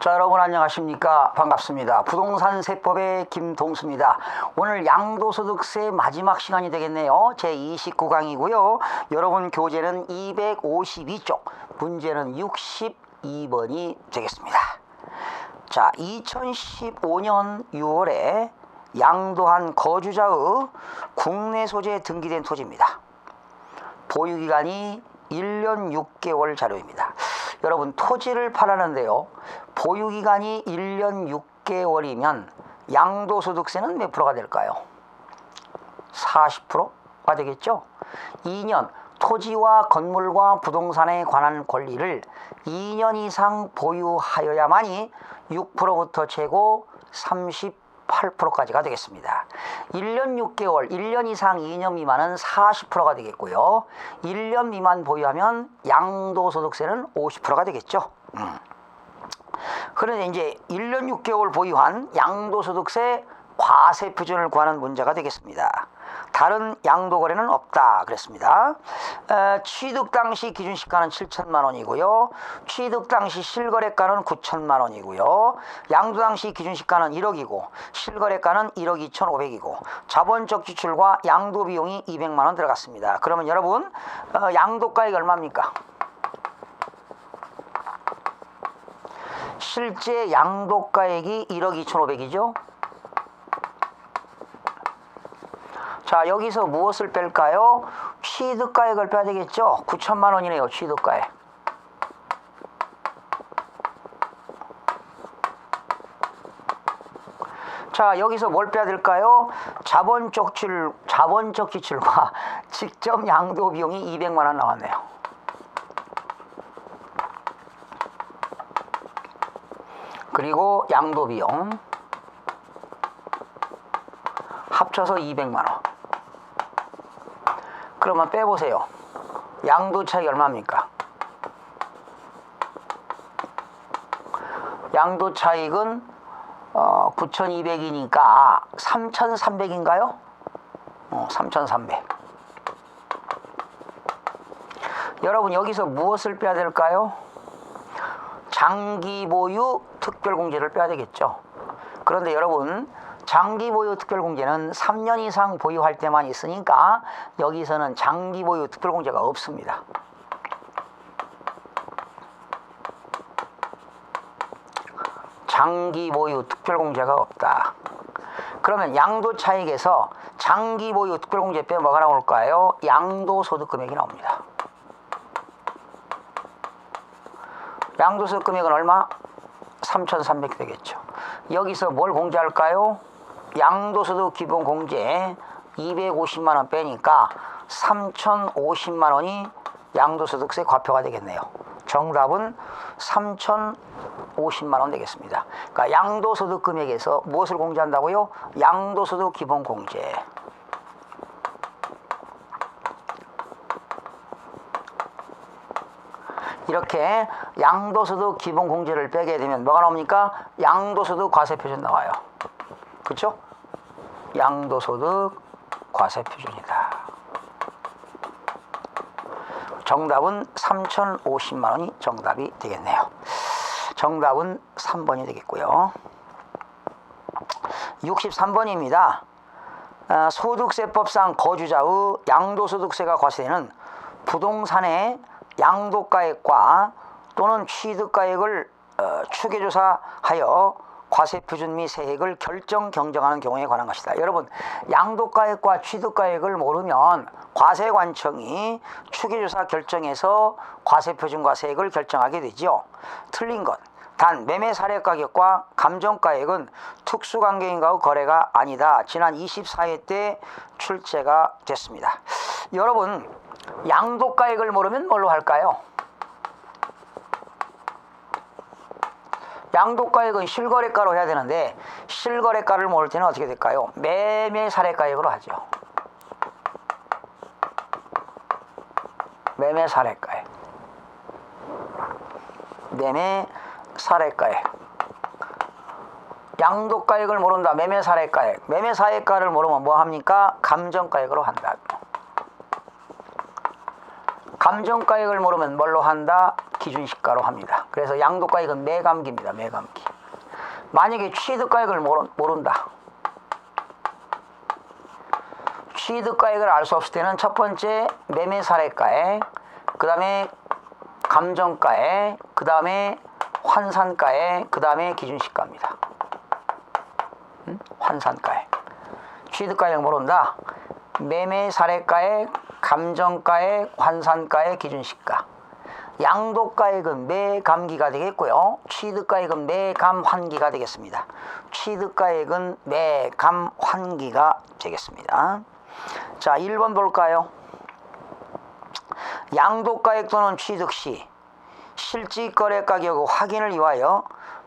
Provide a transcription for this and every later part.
자, 여러분 안녕하십니까? 반갑습니다. 부동산 세법의 김동수입니다. 오늘 양도소득세 마지막 시간이 되겠네요. 제29강이고요. 여러분 교재는 252쪽, 문제는 62번이 되겠습니다. 자, 2015년 6월에 양도한 거주자의 국내 소재에 등기된 토지입니다. 보유기간이 1년 6개월 자료입니다. 여러분 토지를 팔았는데요, 보유기간이 1년 6개월이면 양도소득세는 몇 프로가 될까요? 40%가 되겠죠. 2년 토지와 건물과 부동산에 관한 권리를 2년 이상 보유하여야만이 6%부터 최고 38%까지가 되겠습니다. 1년 6개월, 1년 이상 2년 미만은 40%가 되겠고요. 1년 미만 보유하면 양도소득세는 50%가 되겠죠. 그런데 이제 1년 6개월 보유한 양도소득세 과세표준을 구하는 문제가 되겠습니다. 다른 양도거래는 없다 그랬습니다. 취득 당시 기준시가는 7천만 원이고요. 취득 당시 실거래가는 9천만 원이고요. 양도 당시 기준시가는 1억이고 실거래가는 1억 2,500이고 자본적 지출과 양도 비용이 200만 원 들어갔습니다. 그러면 여러분 양도가액이 얼마입니까? 실제 양도가액이 1억 2,500이죠. 자, 여기서 무엇을 뺄까요? 취득가액을 빼야 되겠죠. 9천만 원이네요. 취득가액. 자, 여기서 뭘 빼야 될까요? 자본적 지출과 직접 양도 비용이 200만 원 나왔네요. 그리고 양도 비용 합쳐서 200만 원. 그러면 빼보세요. 양도 차익 얼마입니까? 양도 차익은 9,200이니까 3,300인가요? 3,300. 여러분 여기서 무엇을 빼야 될까요? 장기 보유 특별공제를 빼야 되겠죠. 그런데 여러분 장기 보유 특별공제는 3년 이상 보유할 때만 있으니까 여기서는 장기 보유 특별공제가 없습니다. 장기 보유 특별공제가 없다. 그러면 양도 차익에서 장기 보유 특별공제 빼면 뭐가 나올까요? 양도소득 금액이 나옵니다. 양도소득 금액은 얼마? 3,300 되겠죠. 여기서 뭘 공제할까요? 양도소득 기본공제 250만 원 빼니까 3,050만 원이 양도소득세 과표가 되겠네요. 정답은 3,050만 원 되겠습니다. 그러니까 양도소득 금액에서 무엇을 공제한다고요? 양도소득 기본공제. 이렇게 양도소득 기본공제를 빼게 되면 뭐가 나옵니까? 양도소득 과세표준 나와요. 그렇죠? 양도소득 과세표준이다. 정답은 3,050만 원이 정답이 되겠네요. 정답은 3번이 되겠고요. 63번입니다. 소득세법상 거주자의 양도소득세가 과세되는 부동산의 양도가액과 또는 취득가액을 추계조사하여 과세표준 및 세액을 경정하는 경우에 관한 것이다. 여러분 양도가액과 취득가액을 모르면 과세관청이 추계조사 결정해서 과세표준과 세액을 결정하게 되죠. 틀린 것. 단 매매 사례가격과 감정가액은 특수관계인과의 거래가 아니다. 지난 24회 때 출제가 됐습니다. 여러분 양도가액을 모르면 뭘로 할까요? 양도가액은 실거래가로 해야 되는데 실거래가를 모를 때는 어떻게 될까요? 매매 사례가액으로 하죠. 매매 사례가액. 매매 사례가액. 양도가액을 모른다. 매매 사례가액. 매매 사례가를 모르면 뭐 합니까? 감정가액으로 한다. 감정가액을 모르면 뭘로 한다? 기준시가로 합니다. 그래서 양도가액은 매감기입니다. 매감기. 만약에 취득가액을 모른다. 취득가액을 알 수 없을 때는 첫 번째 매매사례가액, 그 다음에 감정가액, 그 다음에 환산가액, 그 다음에 기준시가입니다. 환산가액. 취득가액 모른다. 매매사례가액, 감정가액, 환산가액, 기준시가. 양도가액은 매감기가 되겠고요. 취득가액은 매감환기가 되겠습니다. 취득가액은 매감환기가 되겠습니다. 자, 1번 볼까요? 양도가액 또는 취득 시 실질거래 가격 확인을 위하여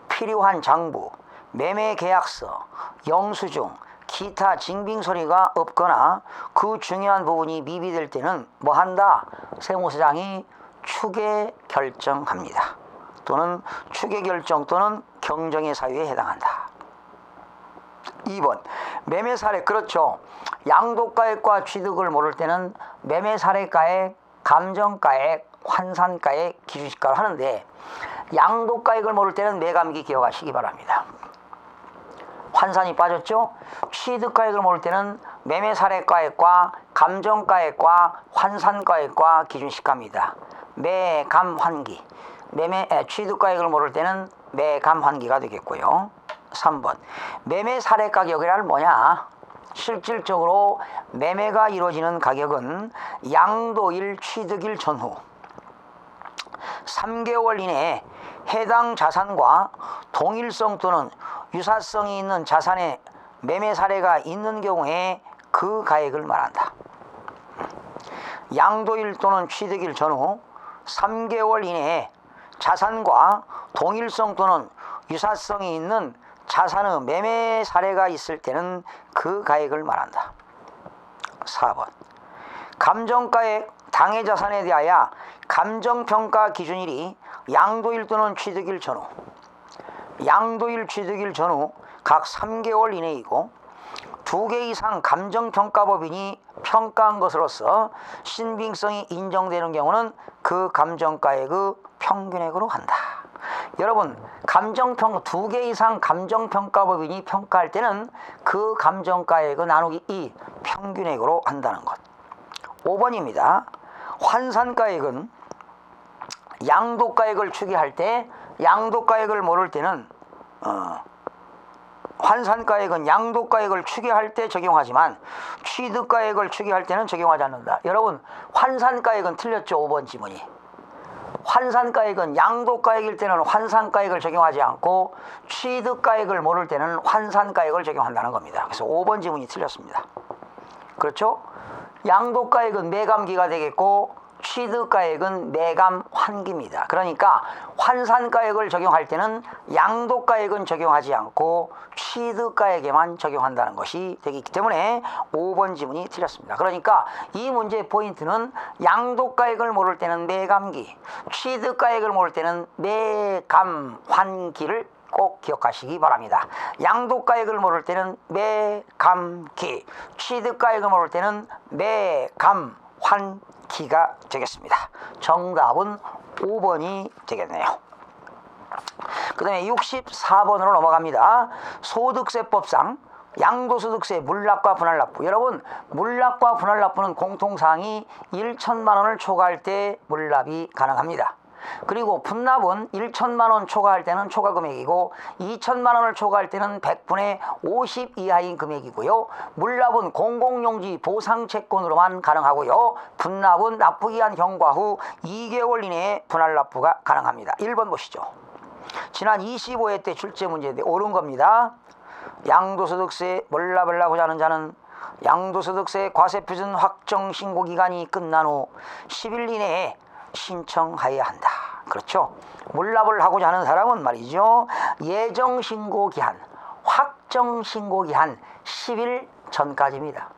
필요한 장부, 매매계약서, 영수증, 기타 징빙서류가 없거나 그 중요한 부분이 미비될 때는 뭐한다? 세무서장이 추계 결정합니다. 또는 추계 결정 또는 경정의 사유에 해당한다. 2번 매매사례. 그렇죠. 양도가액과 취득을 모를 때는 매매사례가액, 감정가액, 환산가액, 기준시가를 하는데 양도가액을 모를 때는 매감기 기억하시기 바랍니다. 환산이 빠졌죠? 취득가액을 모를 때는 매매사례가액과 감정가액과 환산가액과 기준시가입니다. 매감환기. 취득가액을 모를 때는 매감환기가 되겠고요. 3번 매매사례가격이란 뭐냐? 실질적으로 매매가 이루어지는 가격은 양도일 취득일 전후 3개월 이내에 해당 자산과 동일성 또는 유사성이 있는 자산의 매매 사례가 있는 경우에 그 가액을 말한다. 양도일 또는 취득일 전후 3개월 이내에 자산과 동일성 또는 유사성이 있는 자산의 매매 사례가 있을 때는 그 가액을 말한다. 4번 감정가액 당해 자산에 대하여 감정평가 기준일이 양도일 또는 취득일 전후 양도일 취득일 전후 각 3개월 이내이고 2개 이상 감정평가법인이 평가한 것으로서 신빙성이 인정되는 경우는 그 감정가액의 평균액으로 한다. 여러분, 2개 이상 감정평가법인이 평가할 때는 그 감정가액의 나누기 2 평균액으로 한다는 것. 5번입니다. 환산가액은 양도가액을 추계할 때 양도가액을 모를 때는 환산가액은 양도가액을 추계할 때 적용하지만 취득가액을 추계할 때는 적용하지 않는다. 여러분, 환산가액은 틀렸죠. 5번 지문이. 환산가액은 양도가액일 때는 환산가액을 적용하지 않고 취득가액을 모를 때는 환산가액을 적용한다는 겁니다. 그래서 5번 지문이 틀렸습니다. 그렇죠? 양도가액은 매감기가 되겠고 취득가액은 매감환기입니다. 그러니까 환산가액을 적용할 때는 양도가액은 적용하지 않고 취득가액에만 적용한다는 것이 되기 때문에 5번 지문이 틀렸습니다. 그러니까 이 문제의 포인트는 양도가액을 모를 때는 매감기, 취득가액을 모를 때는 매감환기를 꼭 기억하시기 바랍니다. 양도가액을 모를 때는 매감기, 취득가액을 모를 때는 매감환기가 되겠습니다. 정답은 5번이 되겠네요. 그 다음에 64번으로 넘어갑니다. 소득세법상 양도소득세 물납과 분할납부. 여러분, 물납과 분할납부는 공통사항이 1천만 원을 초과할 때 물납이 가능합니다. 그리고 분납은 1천만 원 초과할 때는 초과금액이고 2천만 원을 초과할 때는 100분의 50 이하인 금액이고요. 물납은 공공용지 보상채권으로만 가능하고요. 분납은 납부기한 경과 후 2개월 이내에 분할납부가 가능합니다. 1번 보시죠. 지난 25회 때 출제 문제인데 옳은 겁니다. 양도소득세 물납을 하고자 하는 자는 양도소득세 과세표준 확정신고기간이 끝난 후 10일 이내에 신청하여야 한다. 그렇죠? 물납을 하고자 하는 사람은 말이죠. 예정신고기한, 확정신고기한 10일 전까지입니다.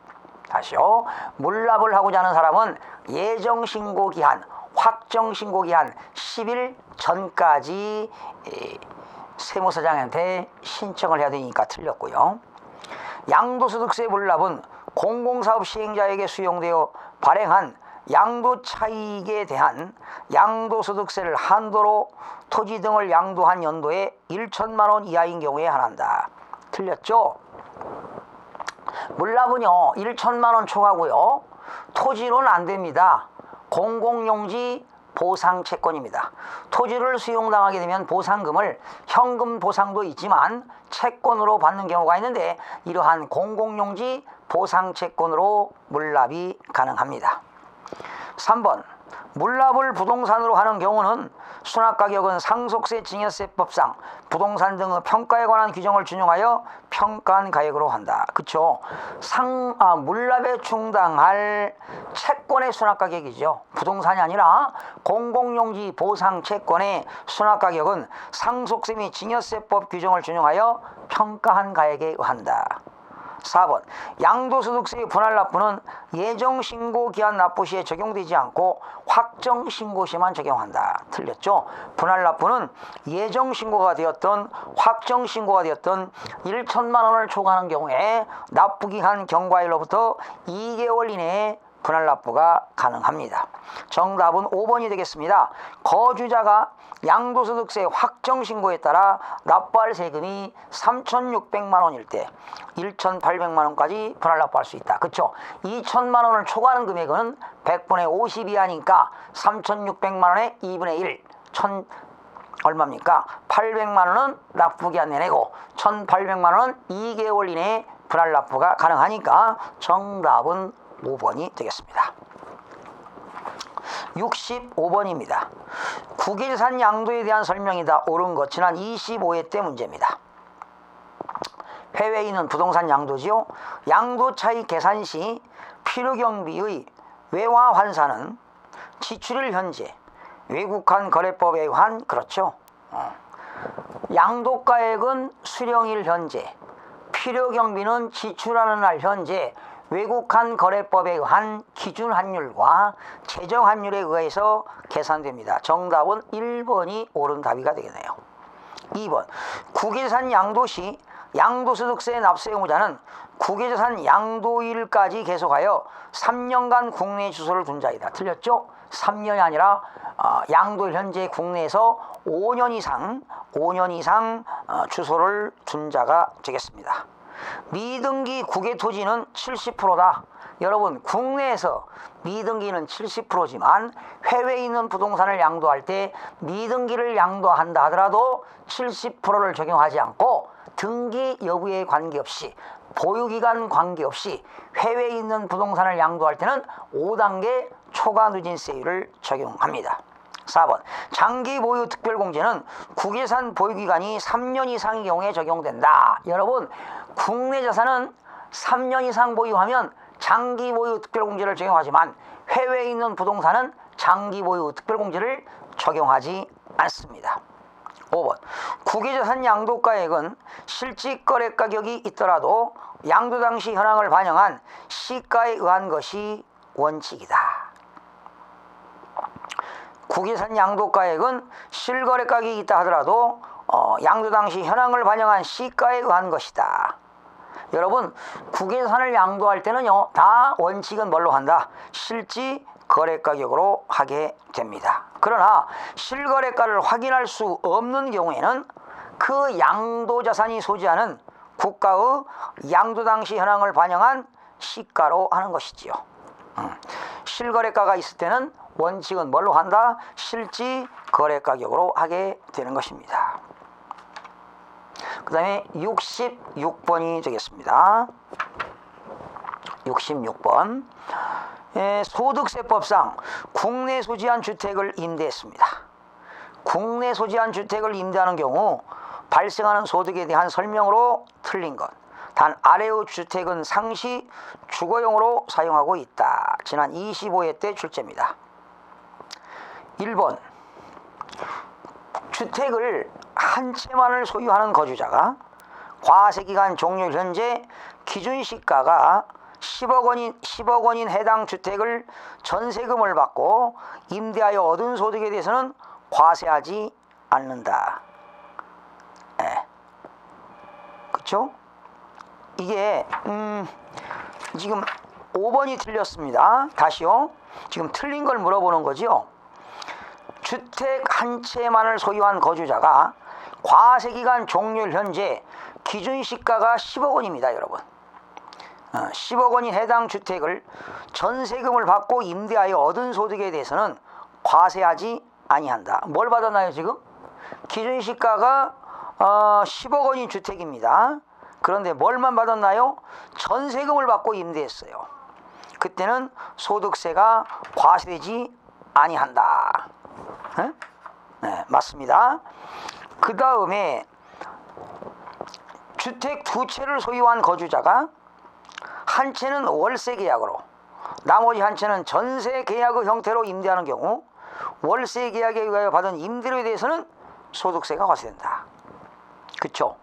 다시요. 물납을 하고자 하는 사람은 예정신고기한, 확정신고기한 10일 전까지 세무서장한테 신청을 해야 되니까 틀렸고요. 양도소득세 물납은 공공사업 시행자에게 수용되어 발행한 양도 차익에 대한 양도소득세를 한도로 토지 등을 양도한 연도에 1천만 원 이하인 경우에 한한다. 틀렸죠? 물납은요 1천만 원 초과고요. 토지로는 안 됩니다. 공공용지 보상 채권입니다. 토지를 수용당하게 되면 보상금을 현금 보상도 있지만 채권으로 받는 경우가 있는데 이러한 공공용지 보상 채권으로 물납이 가능합니다. 3번 물납을 부동산으로 하는 경우는 수납가격은 상속세 증여세법상 부동산 등의 평가에 관한 규정을 준용하여 평가한 가액으로 한다. 그쵸? 물납에 충당할 채권의 수납가격이죠. 부동산이 아니라 공공용지 보상 채권의 수납가격은 상속세 및 증여세법 규정을 준용하여 평가한 가액에 의한다. 4번 양도소득세의 분할납부는 예정신고기한 납부 시에 적용되지 않고 확정신고 시만 적용한다. 틀렸죠? 분할납부는 예정신고가 되었던 확정신고가 되었던 1천만 원을 초과하는 경우에 납부기한 경과일로부터 2개월 이내에 분할납부가 가능합니다. 정답은 5번이 되겠습니다. 거주자가 양도소득세 확정신고에 따라 납부할 세금이 3,600만 원일 때 1,800만 원까지 분할납부할 수 있다. 그렇죠? 2천만 원을 초과하는 금액은 100분의 50 이하니까 3,600만 원의 2분의 1, 얼마입니까? 800만 원은 납부기한 내내고 1,800만 원은 2개월 이내에 분할납부가 가능하니까 정답은 5번이 되겠습니다. 65번입니다. 국외재산 양도에 대한 설명이다. 옳은 것 지난 25회 때 문제입니다. 해외에 있는 부동산 양도지요. 양도차익 계산 시 필요경비의 외화 환산은 지출일 현재 외국환 거래법에 의한 그렇죠. 양도가액은 수령일 현재, 필요경비는 지출하는 날 현재 외국환 거래법에 의한 기준환율과 제정환율에 의해서 계산됩니다. 정답은 1번이 옳은 답이가 되겠네요. 2번 국외재산 양도 시 양도소득세 납세 의무자는 국외재산 양도일까지 계속하여 3년간 국내 주소를 둔 자이다. 틀렸죠? 3년이 아니라 양도일 현재 국내에서 5년 이상 주소를 둔 자가 되겠습니다. 미등기 국외 토지는 70%다. 여러분 국내에서 미등기는 70%지만 해외에 있는 부동산을 양도할 때 미등기를 양도한다 하더라도 70%를 적용하지 않고 등기 여부에 관계없이 보유기간 관계없이 해외에 있는 부동산을 양도할 때는 5단계 초과 누진세율을 적용합니다. 4번 장기 보유 특별공제는 국외재산 보유기간이 3년 이상의 경우에 적용된다. 여러분 국내 자산은 3년 이상 보유하면 장기 보유 특별공제를 적용하지만 해외에 있는 부동산은 장기 보유 특별공제를 적용하지 않습니다. 5번 국외재산 양도가액은 실질거래 가격이 있더라도 양도 당시 현황을 반영한 시가에 의한 것이 원칙이다. 국외재산 양도가액은 실거래 가격이 있다 하더라도 양도 당시 현황을 반영한 시가에 의한 것이다. 여러분 국외재산을 양도할 때는요 다 원칙은 뭘로 한다? 실지 거래가격으로 하게 됩니다. 그러나 실거래가를 확인할 수 없는 경우에는 그 양도자산이 소지하는 국가의 양도 당시 현황을 반영한 시가로 하는 것이지요. 실거래가가 있을 때는 원칙은 뭘로 한다? 실지 거래가격으로 하게 되는 것입니다. 그 다음에 66번이 되겠습니다. 66번 소득세법상 국내 소지한 주택을 임대했습니다. 국내 소지한 주택을 임대하는 경우 발생하는 소득에 대한 설명으로 틀린 것. 단 아래의 주택은 상시 주거용으로 사용하고 있다. 지난 25회 때 출제입니다. 1번 주택을 한 채만을 소유하는 거주자가 과세기간 종료일 현재 기준시가가 10억 원인 해당 주택을 전세금을 받고 임대하여 얻은 소득에 대해서는 과세하지 않는다. 그렇죠? 이게 지금 5번이 틀렸습니다. 다시요. 지금 틀린 걸 물어보는 거지요. 주택 한 채만을 소유한 거주자가 과세기간 종료일 현재 기준시가가 10억 원입니다. 여러분. 10억 원인 해당 주택을 전세금을 받고 임대하여 얻은 소득에 대해서는 과세하지 아니한다. 뭘 받았나요 지금? 기준시가가 10억 원인 주택입니다. 그런데 뭘만 받았나요? 전세금을 받고 임대했어요. 그때는 소득세가 과세되지 아니한다. 네, 맞습니다. 그 다음에 주택 두 채를 소유한 거주자가 한 채는 월세 계약으로 나머지 한 채는 전세 계약의 형태로 임대하는 경우 월세 계약에 의하여 받은 임대료에 대해서는 소득세가 과세된다. 그쵸?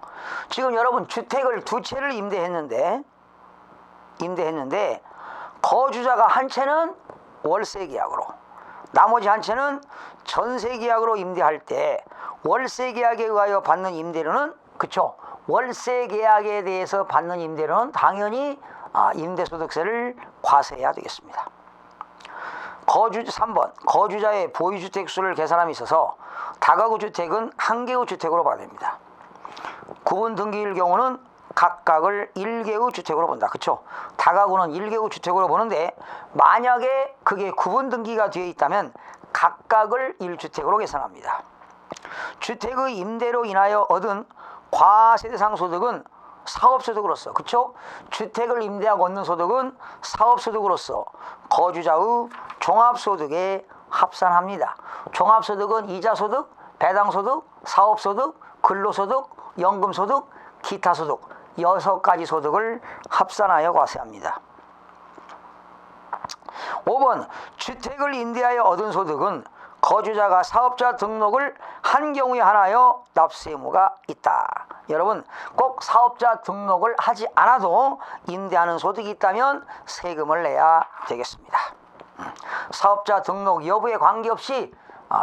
지금 여러분 주택을 두 채를 임대했는데 거주자가 한 채는 월세 계약으로 나머지 한 채는 전세 계약으로 임대할 때 월세 계약에 의하여 받는 임대료는 그쵸? 월세 계약에 대해서 받는 임대료는 당연히 임대소득세를 과세해야 되겠습니다. 3번 거주자의 보유주택 수를 계산함에 있어서 다가구 주택은 한 개의 주택으로 봐야 됩니다. 구분 등기일 경우는 각각을 1개의 주택으로 본다. 그쵸? 다가구는 1개의 주택으로 보는데 만약에 그게 구분 등기가 되어 있다면 각각을 1주택으로 계산합니다. 주택의 임대로 인하여 얻은 과세 대상 소득은 사업소득으로서, 그쵸? 주택을 임대하고 얻는 소득은 사업소득으로서 거주자의 종합소득에 합산합니다. 종합소득은 이자소득, 배당소득, 사업소득, 근로소득, 연금소득, 기타소득 6가지 소득을 합산하여 과세합니다. 5번 주택을 임대하여 얻은 소득은 거주자가 사업자 등록을 한 경우에 한하여 납세 의무가 있다. 여러분 꼭 사업자 등록을 하지 않아도 임대하는 소득이 있다면 세금을 내야 되겠습니다. 사업자 등록 여부에 관계없이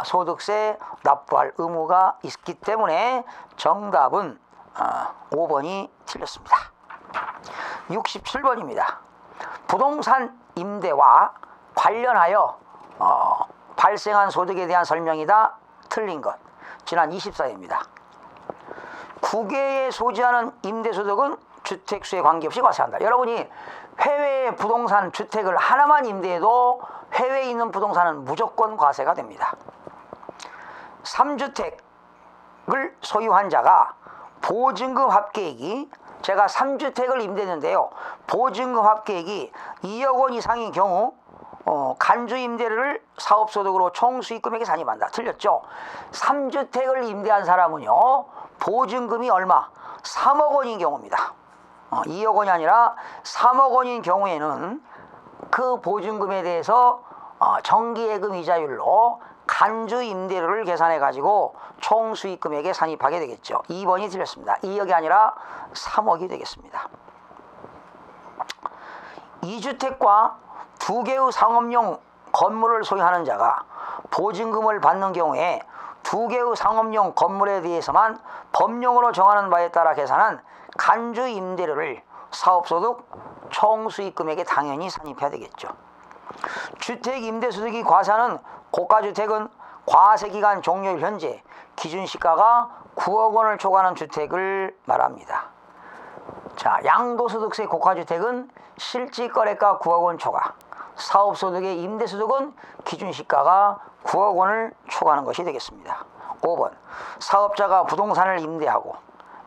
소득세 납부할 의무가 있기 때문에 정답은 5번이 틀렸습니다. 67번입니다. 부동산 임대와 관련하여 발생한 소득에 대한 설명이다. 틀린 것. 지난 24회입니다. 국외에 소지하는 임대소득은 주택수에 관계없이 과세한다. 여러분이 해외의 부동산 주택을 하나만 임대해도 해외에 있는 부동산은 무조건 과세가 됩니다. 3주택을 소유한 자가 보증금 합계액이 제가 3주택을 임대했는데요. 보증금 합계액이 2억 원 이상인 경우 간주 임대료를 사업소득으로 총 수익금액에 산입한다. 틀렸죠? 3주택을 임대한 사람은요. 보증금이 얼마? 3억 원인 경우입니다. 2억 원이 아니라 3억 원인 경우에는 그 보증금에 대해서 정기예금 이자율로 간주 임대료를 계산해 가지고 총 수익금액에 산입하게 되겠죠. 2번이 틀렸습니다. 2억이 아니라 3억이 되겠습니다. 2주택과 2개의 상업용 건물을 소유하는 자가 보증금을 받는 경우에 2개의 상업용 건물에 대해서만 법령으로 정하는 바에 따라 계산한 간주 임대료를 사업소득 총 수익금액에 당연히 산입해야 되겠죠. 주택 임대소득이 과세하는 고가주택은 과세기간 종료일 현재 기준시가가 9억 원을 초과하는 주택을 말합니다. 자, 양도소득세 고가주택은 실질거래가 9억 원 초과, 사업소득의 임대소득은 기준시가가 9억 원을 초과하는 것이 되겠습니다. 5번 사업자가 부동산을 임대하고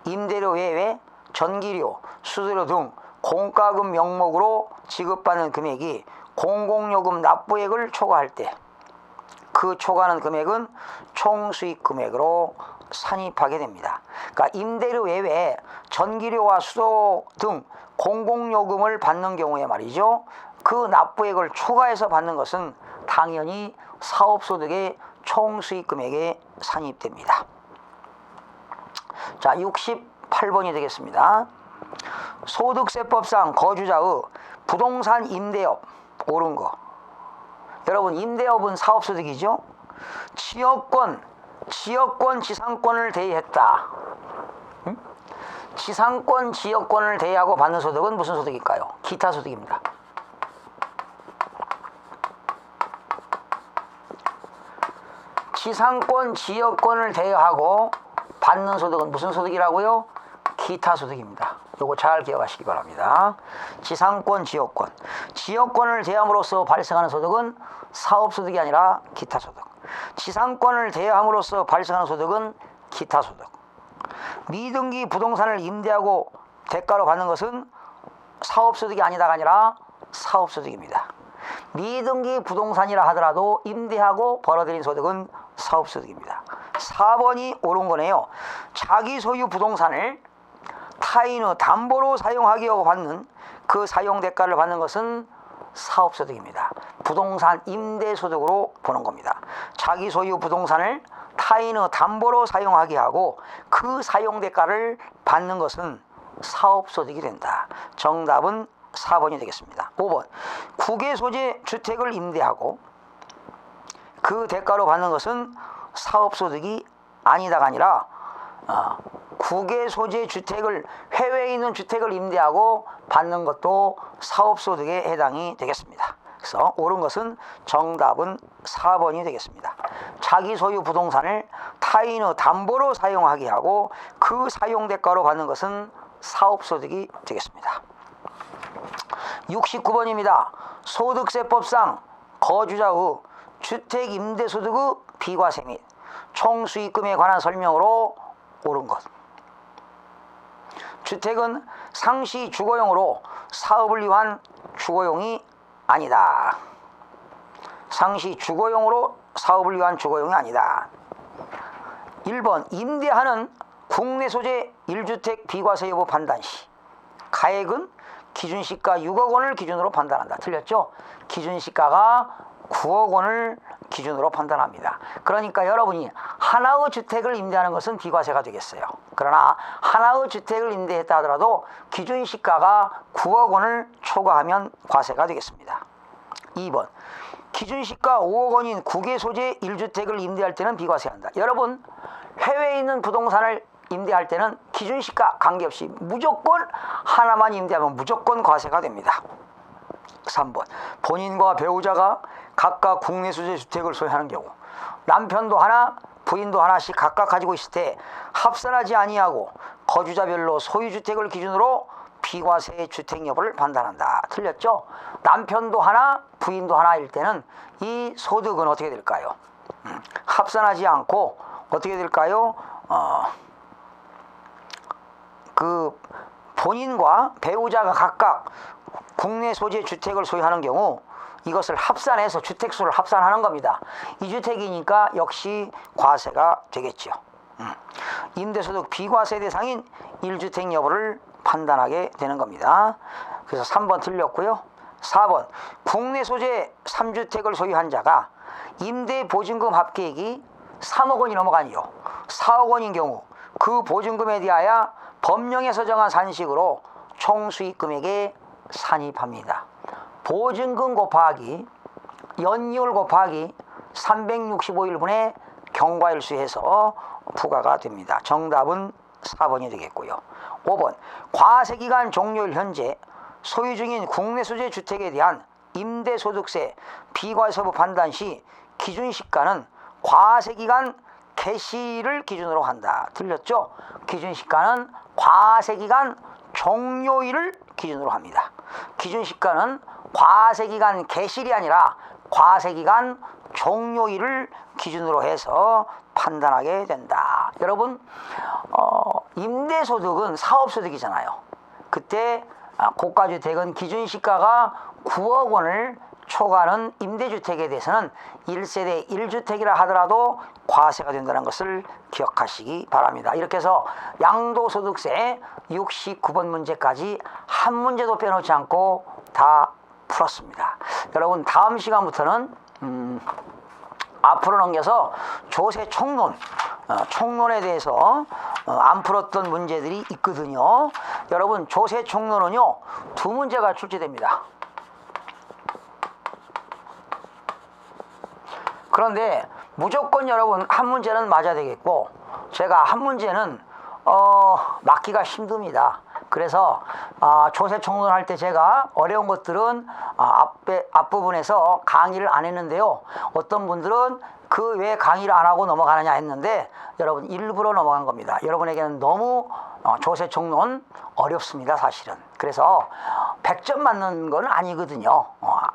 임대료 외에 전기료, 수수료 등 공과금 명목으로 지급받는 금액이 공공요금 납부액을 초과할 때 그 초과하는 금액은 총수익금액으로 산입하게 됩니다. 그러니까 임대료 외에 전기료와 수도 등 공공요금을 받는 경우에 말이죠. 그 납부액을 초과해서 받는 것은 당연히 사업소득의 총수익금액에 산입됩니다. 자, 68번이 되겠습니다. 소득세법상 거주자의 부동산 임대업 옳은 거. 여러분 임대업은 사업소득이죠. 지역권 지상권을 대의했다. 지상권 지역권을 대의하고 받는 소득은 무슨 소득일까요? 기타소득입니다. 지상권, 지역권을 대여하고 받는 소득은 무슨 소득이라고요? 기타 소득입니다. 요거 잘 기억하시기 바랍니다. 지상권, 지역권. 지역권을 대여함으로써 발생하는 소득은 사업소득이 아니라 기타 소득. 지상권을 대여함으로써 발생하는 소득은 기타 소득. 미등기 부동산을 임대하고 대가로 받는 것은 사업소득이 아니다가 아니라 사업소득입니다. 미등기 부동산이라 하더라도 임대하고 벌어들인 소득은 사업소득입니다. 4번이 옳은 거네요. 자기 소유 부동산을 타인의 담보로 사용하기 위해 받는 그 사용 대가를 받는 것은 사업소득입니다. 부동산 임대소득으로 보는 겁니다. 자기 소유 부동산을 타인의 담보로 사용하게 하고 그 사용 대가를 받는 것은 사업소득이 된다. 정답은 4번이 되겠습니다. 5번. 국외 소재 주택을 임대하고 그 대가로 받는 것은 사업소득이 아니다가 아니라 국외 소재 주택을 해외에 있는 주택을 임대하고 받는 것도 사업소득에 해당이 되겠습니다. 그래서 옳은 것은 정답은 4번이 되겠습니다. 자기 소유 부동산을 타인의 담보로 사용하게 하고 그 사용 대가로 받는 것은 사업소득이 되겠습니다. 69번입니다. 소득세법상 거주자의 주택임대소득의 비과세 및 총수익금에 관한 설명으로 옳은 것. 주택은 상시 주거용으로 사업을 위한 주거용이 아니다. 상시 주거용으로 사업을 위한 주거용이 아니다. 1번. 임대하는 국내 소재 1주택 비과세 여부 판단 시 가액은 기준시가 6억 원을 기준으로 판단한다. 틀렸죠? 기준시가가 9억 원을 기준으로 판단합니다. 그러니까 여러분이 하나의 주택을 임대하는 것은 비과세가 되겠어요. 그러나 하나의 주택을 임대했다 하더라도 기준시가가 9억 원을 초과하면 과세가 되겠습니다. 2번. 기준시가 5억 원인 국외 소재 1주택을 임대할 때는 비과세한다. 여러분, 해외에 있는 부동산을 임대할 때는 기준시가 관계없이 무조건 하나만 임대하면 무조건 과세가 됩니다. 3번. 본인과 배우자가 각각 국내 소재 주택을 소유하는 경우 남편도 하나, 부인도 하나씩 각각 가지고 있을 때 합산하지 아니하고 거주자별로 소유주택을 기준으로 비과세 주택 여부를 판단한다. 틀렸죠? 남편도 하나, 부인도 하나일 때는 이 소득은 어떻게 될까요? 합산하지 않고 어떻게 될까요? 그 본인과 배우자가 각각 국내 소재 주택을 소유하는 경우 이것을 합산해서 주택수를 합산하는 겁니다. 2주택이니까 역시 과세가 되겠죠. 임대소득 비과세 대상인 1주택 여부를 판단하게 되는 겁니다. 그래서 3번 틀렸고요. 4번. 국내 소재 3주택을 소유한 자가 임대보증금 합계액이 3억 원이 넘어가니요 4억 원인 경우 그 보증금에 대하여 법령에서 정한 산식으로 총수익금액에 산입합니다. 보증금 곱하기 연이율 곱하기 365일분의 경과일수 해서 부과가 됩니다. 정답은 4번이 되겠고요. 5번. 과세기간 종료일 현재 소유 중인 국내 소재 주택에 대한 임대소득세 비과세 여부 판단 시 기준시가는 과세기간 개시를 기준으로 한다. 틀렸죠? 기준시가는 과세기간 종료일을 기준으로 합니다. 기준시가는 과세기간 개시일이 아니라 과세기간 종료일을 기준으로 해서 판단하게 된다. 여러분, 임대소득은 사업소득이잖아요. 그때 고가주택은 기준시가가 9억 원을 초과하는 임대주택에 대해서는 1세대 1주택이라 하더라도 과세가 된다는 것을 기억하시기 바랍니다. 이렇게 해서 양도소득세 69번 문제까지 한 문제도 빼놓지 않고 다 풀었습니다. 여러분, 다음 시간부터는 앞으로 넘겨서 조세 총론, 총론에 대해서 안 풀었던 문제들이 있거든요. 여러분, 조세 총론은요 2문제가 출제됩니다. 그런데 무조건 여러분 한 문제는 맞아야 되겠고, 제가 한 문제는 맞기가 힘듭니다. 그래서 조세 총론할 때 제가 어려운 것들은 앞부분에서 강의를 안 했는데요. 어떤 분들은 그 왜 강의를 안 하고 넘어가느냐 했는데 여러분 일부러 넘어간 겁니다. 여러분에게는 너무 조세총론 어렵습니다, 사실은. 그래서 100점 맞는 건 아니거든요.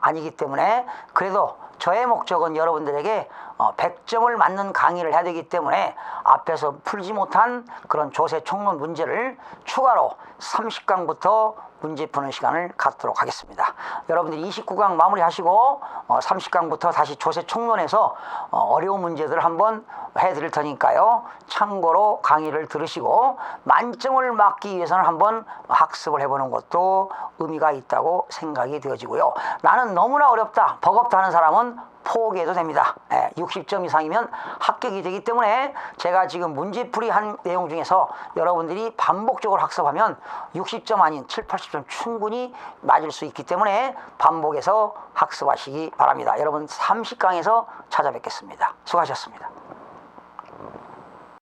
아니기 때문에 그래도 저의 목적은 여러분들에게 100점을 맞는 강의를 해야 되기 때문에 앞에서 풀지 못한 그런 조세총론 문제를 추가로 30강부터 문제 푸는 시간을 갖도록 하겠습니다. 여러분들이 29강 마무리하시고 30강부터 다시 조세총론에서 어려운 문제들을 한번 해드릴 테니까요. 참고로 강의를 들으시고 만점을 맞기 위해서는 한번 학습을 해보는 것도 의미가 있다고 생각이 되어지고요. 나는 너무나 어렵다, 버겁다 하는 사람은 포기해도 됩니다. 60점 이상이면 합격이 되기 때문에 제가 지금 문제풀이 한 내용 중에서 여러분들이 반복적으로 학습하면 60점 아닌 7, 80점 충분히 맞을 수 있기 때문에 반복해서 학습하시기 바랍니다. 여러분 30강에서 찾아뵙겠습니다. 수고하셨습니다.